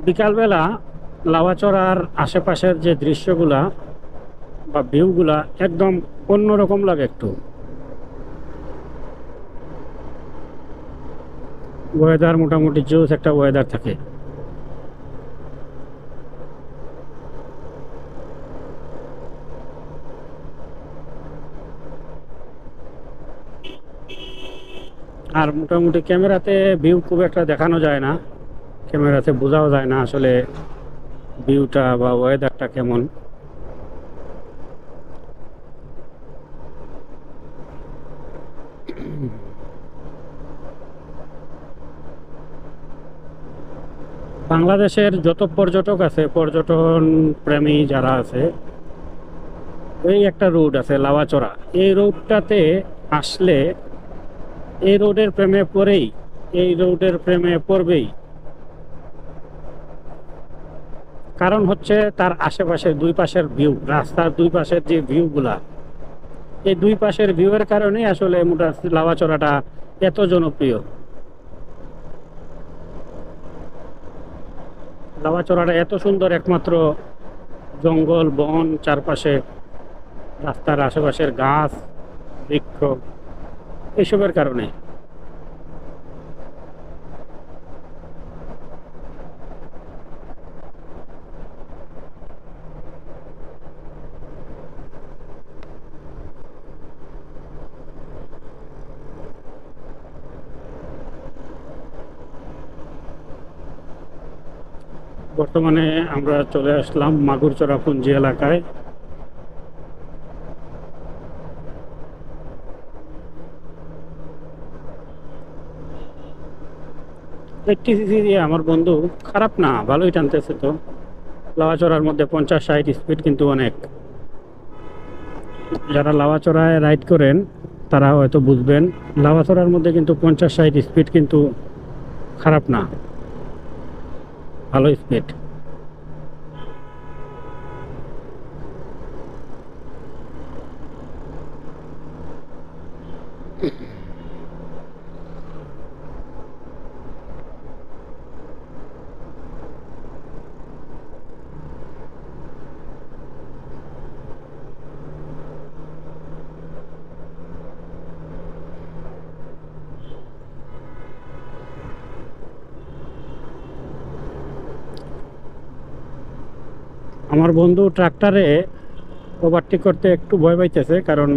বিকালবেলা লাউয়াচড়ার আশেপাশের যে দৃশ্যগুলা বা ভিউগুলা একদম অন্যরকম লাগে একটু। ওয়েদার মোটামুটি জোস একটা ওয়েদার থাকে। আর মোটামুটি ক্যামেরাতে ভিউ খুব একটা দেখানো যায় না, ক্যামেরাতে বোঝাও যায় না আসলে ভিউটা বা ওয়েদারটা কেমন। বাংলাদেশের যত পর্যটক আছে, পর্যটন প্রেমী যারা আছে, এই একটা রোড আছে লাউয়াচড়া, এই রোডটাতে আসলে এই রোডের প্রেমে পড়েই, এই রোডের প্রেমে পড়বেই। কারণ হচ্ছে তার আশেপাশে দুই পাশের ভিউ, রাস্তার দুই পাশের যে ভিউগুলা, এই দুই পাশের ভিউয়ের কারণেই আসলে লাউয়াচড়াটা এত জনপ্রিয়। লাউয়াচড়াটা এত সুন্দর একমাত্র জঙ্গল বন চারপাশে, রাস্তার আশেপাশের গাছ বৃক্ষ, এসবের কারণে। বর্তমানে আমরা চলে আসলাম মাগুরচড়া পুঞ্জি এলাকায়। এইটটি সিসি দিয়ে আমার বন্ধু, খারাপ না, ভালোই টানতেছে তো। লাউয়াচড়ার মধ্যে 50-60 স্পিড কিন্তু অনেক। যারা লাউয়াচড়ায় রাইড করেন তারা হয়তো বুঝবেন, লাউয়াচড়ার মধ্যে কিন্তু 50-60 স্পিড কিন্তু খারাপ না, ভালো স্পিড। আমার বন্ধু ট্রাক্টরে ওভারটেক করতে একটু ভয় পাইতেছে, কারণ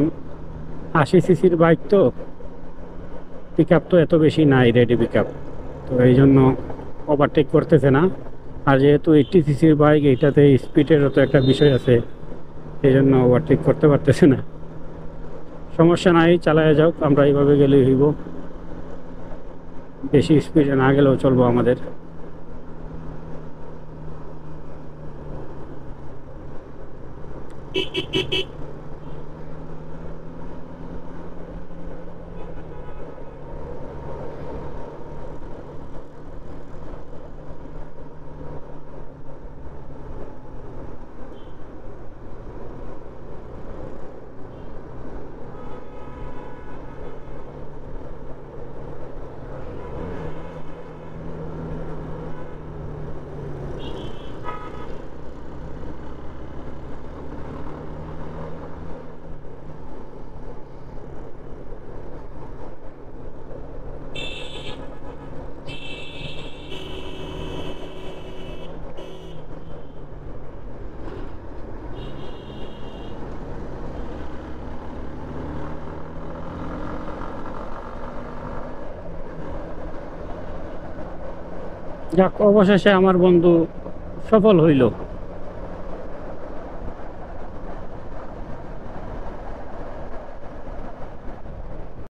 80 সিসির বাইক তো, পিক আপ তো এত বেশি নাই, রেডি পিক আপ, তো এই জন্য ওভারটেক করতেছে না। আর যেহেতু 80 সিসির বাইক, এইটাতে স্পিডেরও তো একটা বিষয় আছে, এই জন্য ওভারটেক করতে পারতেছে না। সমস্যা নাই, চালায় যাও, আমরা এইভাবে গেলেই হইব, বেশি স্পিডে না গেলেও চলবো আমাদের। যাক, অবশেষে আমার বন্ধু সফল হইল।